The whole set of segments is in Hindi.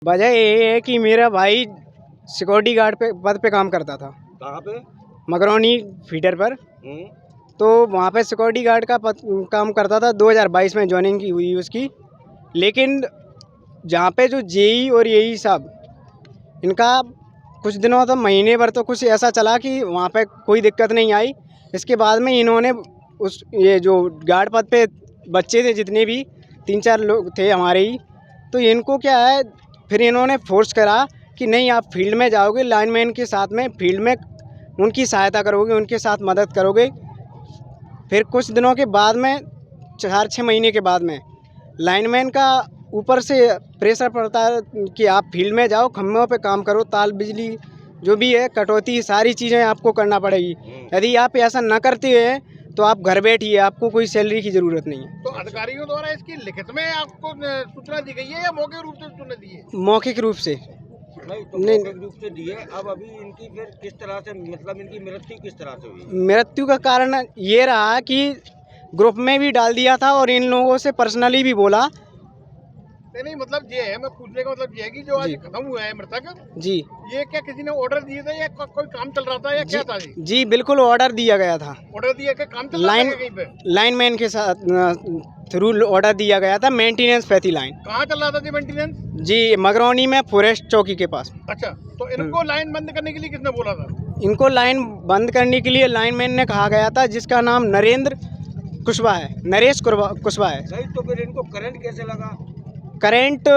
वजह ये है कि मेरा भाई सिक्योरिटी गार्ड पे पद पे काम करता था। कहाँ पे? मगरौनी फीडर पर। तो वहाँ पे सिक्योरिटी गार्ड का काम करता था। 2022 में ज्वाइनिंग की हुई उसकी। लेकिन जहाँ पे जो जेई और येई साहब, इनका कुछ दिनों तो महीने भर तो कुछ ऐसा चला कि वहाँ पे कोई दिक्कत नहीं आई। इसके बाद में इन्होंने ये जो गार्ड पद पे बच्चे थे जितने भी 3-4 लोग थे हमारे ही, तो इनको क्या है, फिर इन्होंने फोर्स करा कि नहीं आप फील्ड में जाओगे, लाइनमैन के साथ में फील्ड में उनकी सहायता करोगे, उनके साथ मदद करोगे। फिर कुछ दिनों के बाद में 4-6 महीने के बाद में लाइनमैन का ऊपर से प्रेशर पड़ता है कि आप फील्ड में जाओ, खम्भों पे काम करो, ताल बिजली जो भी है, कटौती, सारी चीज़ें आपको करना पड़ेगी। यदि आप ऐसा न करते हैं तो आप घर बैठिए, आपको कोई सैलरी की ज़रूरत नहीं है। तो अधिकारियों द्वारा इसकी लिखित में आपको सूचना दी गई है या मौखिक रूप से सूचना दी है? मौखिक रूप से नहीं, तो मौखिक रूप से दिए। अब अभी इनकी फिर किस तरह से, मतलब इनकी मृत्यु किस तरह से हुई? मृत्यु का कारण ये रहा कि ग्रुप में भी डाल दिया था और इन लोगों से पर्सनली भी बोला। नहीं, मतलब ये है, मैं पूछने का मतलब ये है कि जो आज जी। खत्म हुआ है मृतक, जी ये क्या किसी ने ऑर्डर दिए थे या कोई काम चल रहा था या क्या था? जी बिल्कुल ऑर्डर दिया गया था। ऑर्डर दिया कि काम चल रहा था कहीं पे? लाइनमैन के साथ थ्रू ऑर्डर दिया गया था, मेंटेनेंस पे थी लाइन। कहाँ चल रहा था जी मेंटेनेंस? जी मगरौनी में फॉरेस्ट चौकी के पास। अच्छा, तो इनको लाइन बंद करने के लिए किसने बोला था? इनको लाइन बंद करने के लिए लाइनमैन ने कहा गया था, जिसका नाम नरेंद्र कुशवाहा है, नरेश कुशवाहा है। नहीं, तो फिर इनको करंट कैसे लगा? करंट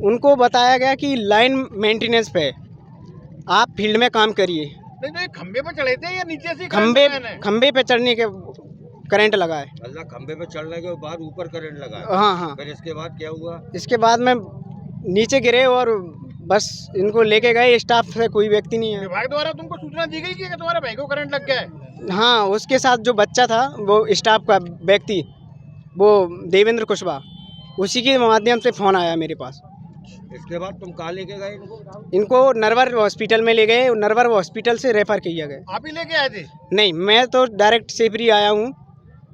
उनको बताया गया कि लाइन मेंटेनेंस पे है, आप फील्ड में काम करिए। नहीं, तो ये खंबे पे चढ़े थे या नीचे से? खंबे पे चढ़ने के करंट लगा है। अल्लाह, खंबे पे चढ़ने के बाद ऊपर करंट लगा है। हाँ हाँ। फिर इसके बाद क्या हुआ? इसके बाद में नीचे गिरे और बस इनको लेके गए, स्टाफ से कोई व्यक्ति नहीं है। विभाग द्वारा तुमको सूचना दी गई कि तुम्हारे भाई को करंट लग गया है? हाँ, उसके साथ जो बच्चा था, वो स्टाफ का व्यक्ति, वो देवेंद्र कुशवाहा, उसी के माध्यम से फ़ोन आया मेरे पास। इसके बाद तुम कहाँ लेके गए इनको? इनको नरवर हॉस्पिटल में ले गए, नरवर हॉस्पिटल से रेफर किया गया। आप ही लेके आए थे? नहीं, मैं तो डायरेक्ट सेपरी आया हूँ,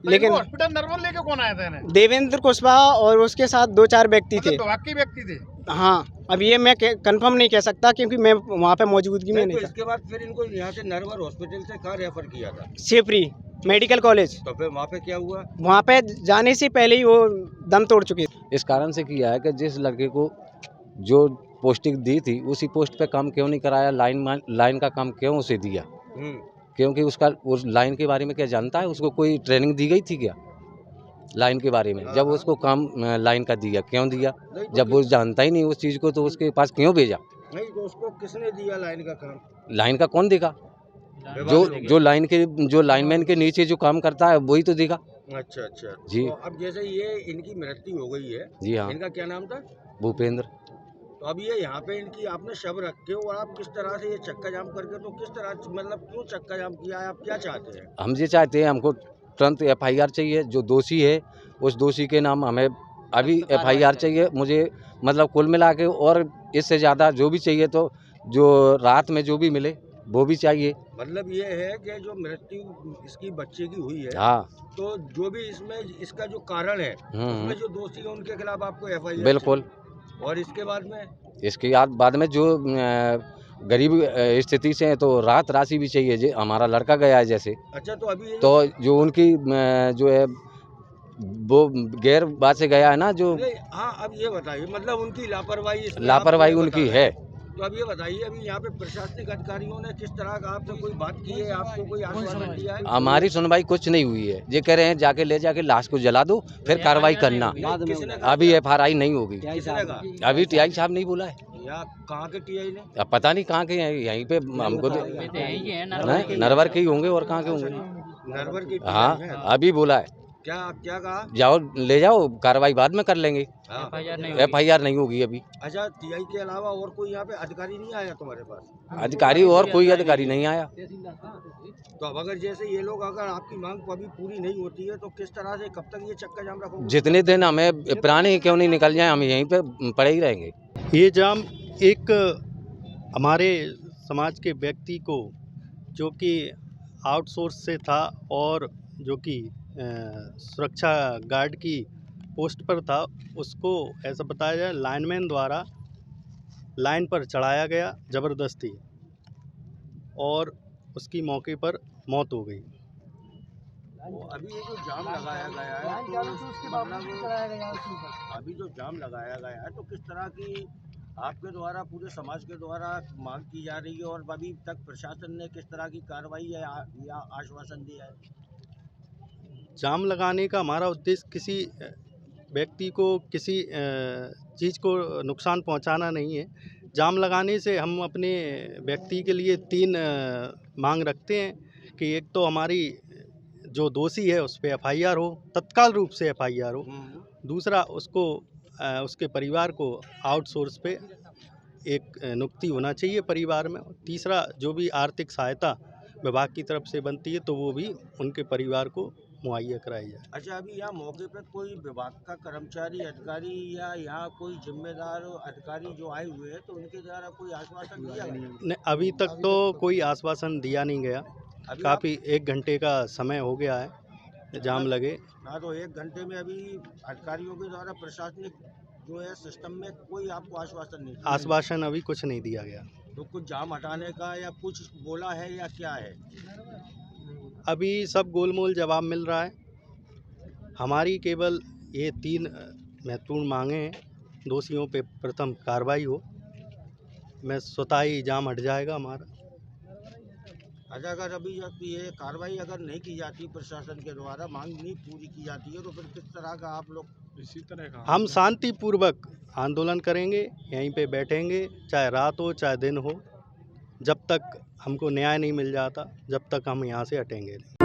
लेकिन हॉस्पिटल नरवर लेके कौन आया था इन्हें? देवेंद्र कुशवाहा और उसके साथ 2-4 व्यक्ति थे। विभाग के व्यक्ति थे? हाँ, अब ये मैं कंफर्म नहीं कह सकता क्योंकि मैं वहाँ पे मौजूदगी में नहीं था। इसके बाद फिर इनको यहाँ से नरवर हॉस्पिटल से कहाँ रेफर किया था? सेपरी मेडिकल कॉलेज। तो फिर वहाँ पे क्या हुआ? वहाँ पे जाने से पहले ही वो दम तोड़ चुके थे। इस कारण से किया है कि जिस लड़के को जो पोस्टिंग दी थी उसी पोस्ट पे काम क्यों नहीं कराया, लाइन का काम क्यों उसे दिया? क्योंकि उसका उस लाइन के बारे में क्या जानता है? उसको कोई ट्रेनिंग दी गई थी क्या लाइन के बारे में? जब उसको काम लाइन का दिया, क्यों दिया? जब वो जानता ही नहीं उस चीज़ को, तो उसके पास क्यों भेजा? नहीं, तो उसको किसने दिया लाइन का काम? लाइन का कौन देगा? जो लाइनमैन के नीचे जो काम करता है वही तो देगा। अच्छा अच्छा जी। तो अब जैसे ये इनकी मृत्यु हो गई है। जी हाँ। इनका क्या नाम था? भूपेंद्र। तो अब ये यहाँ पे इनकी आपने शव रखे हो और आप किस तरह से ये चक्का जाम करके, तो किस तरह, मतलब क्यों चक्का जाम किया है? आप क्या चाहते हैं? हम ये चाहते हैं, हमको तुरंत FIR चाहिए। जो दोषी है उस दोषी के नाम हमें अभी FIR चाहिए मुझे, मतलब कुल मिला के, और इससे ज़्यादा जो भी चाहिए तो जो रात में जो भी मिले वो भी चाहिए। मतलब ये है कि जो मृत्यु इसकी बच्चे की हुई है, हाँ, तो जो भी इसमें इसका जो कारण है उसमें जो दोषी है उनके खिलाफ आपको FIR बिल्कुल। चाहिए। और इसके बाद में बाद में जो गरीब स्थिति से है तो राहत राशि भी चाहिए। जी, हमारा लड़का गया है जैसे, अच्छा, तो अभी तो जो उनकी जो है वो गैर बात से गया है ना जो। हाँ, अब ये बताइए, मतलब उनकी लापरवाही उनकी है। तो अब ये बताइए, अभी यहाँ पे प्रशासनिक अधिकारियों ने किस तरह का आपसे कोई बात की है? आपको कोई आश्वासन दिया है? हमारी सुनवाई कुछ नहीं हुई है। ये कह रहे हैं जाके ले जाके लाश को जला दो, फिर कार्रवाई करना। अभी FRI नहीं होगी। अभी TI साहब नहीं बोला है। या कहाँ के TI ने? अब पता नहीं कहाँ के हैं, यहीं पे हमको नरवर के ही होंगे और कहाँ के होंगे। नरवर के हाँ, अभी बोला है। क्या कहा? जाओ ले जाओ, कार्रवाई बाद में कर लेंगे। FIR नहीं होगी अभी। अच्छा, TI के अलावा और कोई यहाँ पे अधिकारी नहीं आया तुम्हारे पास? अधिकारी और कोई अधिकारी नहीं आया। तो अब अगर जैसे ये लोग, अगर आपकी मांग अभी पूरी नहीं होती है तो किस तरह से, कब तक ये चक्का जाम रखोगे? जितने दिन हमें प्राणी ही क्यों नहीं निकल जाए, हम यहीं पे पड़े ही रहेंगे। ये जाम एक हमारे समाज के व्यक्ति को, जो कि आउटसोर्स से था और जो कि सुरक्षा गार्ड की पोस्ट पर था, उसको ऐसा बताया जाए लाइनमैन द्वारा लाइन पर चढ़ाया गया ज़बरदस्ती और उसकी मौके पर मौत हो गई। तो अभी ये जो जाम लगाया गया है अभी जो जाम लगाया गया है तो किस तरह की आपके द्वारा पूरे समाज के द्वारा मांग की जा रही है और अभी तक प्रशासन ने किस तरह की कार्रवाई या आश्वासन दिया है? जाम लगाने का हमारा उद्देश्य किसी व्यक्ति को किसी चीज़ को नुकसान पहुंचाना नहीं है। जाम लगाने से हम अपने व्यक्ति के लिए 3 मांग रखते हैं कि एक तो हमारी जो दोषी है उस पे एफआईआर हो, तत्काल रूप से एफआईआर हो। दूसरा उसको उसके परिवार को आउटसोर्स पे एक नियुक्ति होना चाहिए परिवार में। तीसरा जो भी आर्थिक सहायता विभाग की तरफ से बनती है तो वो भी उनके परिवार को मुहैया कराई जाए। अच्छा, अभी यहाँ मौके पर कोई विभाग का कर्मचारी अधिकारी या यहाँ कोई जिम्मेदार अधिकारी जो आए हुए हैं तो उनके द्वारा कोई आश्वासन दिया गया? नहीं, अभी तक तो कोई आश्वासन दिया नहीं गया। काफ़ी 1 घंटे का समय हो गया है जाम लगे। हाँ, तो 1 घंटे में अभी अधिकारियों के द्वारा प्रशासनिक जो है सिस्टम में कोई आपको आश्वासन नहीं दिया? आश्वासन अभी कुछ नहीं दिया गया। तो कुछ जाम हटाने का या कुछ बोला है या क्या है? अभी सब गोलमोल जवाब मिल रहा है। हमारी केवल ये 3 महत्वपूर्ण मांगे हैं। दोषियों पे प्रथम कार्रवाई हो, मैं स्वतः ही जाम हट जाएगा हमारा। अच्छा, अगर अभी ये कार्रवाई अगर नहीं की जाती प्रशासन के द्वारा, मांग नहीं पूरी की जाती है तो फिर किस तरह का आप लोग इसी तरह का हम शांतिपूर्वक आंदोलन करेंगे, यहीं पे बैठेंगे, चाहे रात हो चाहे दिन हो, जब तक हमको न्याय नहीं मिल जाता जब तक हम यहाँ से हटेंगे नहीं।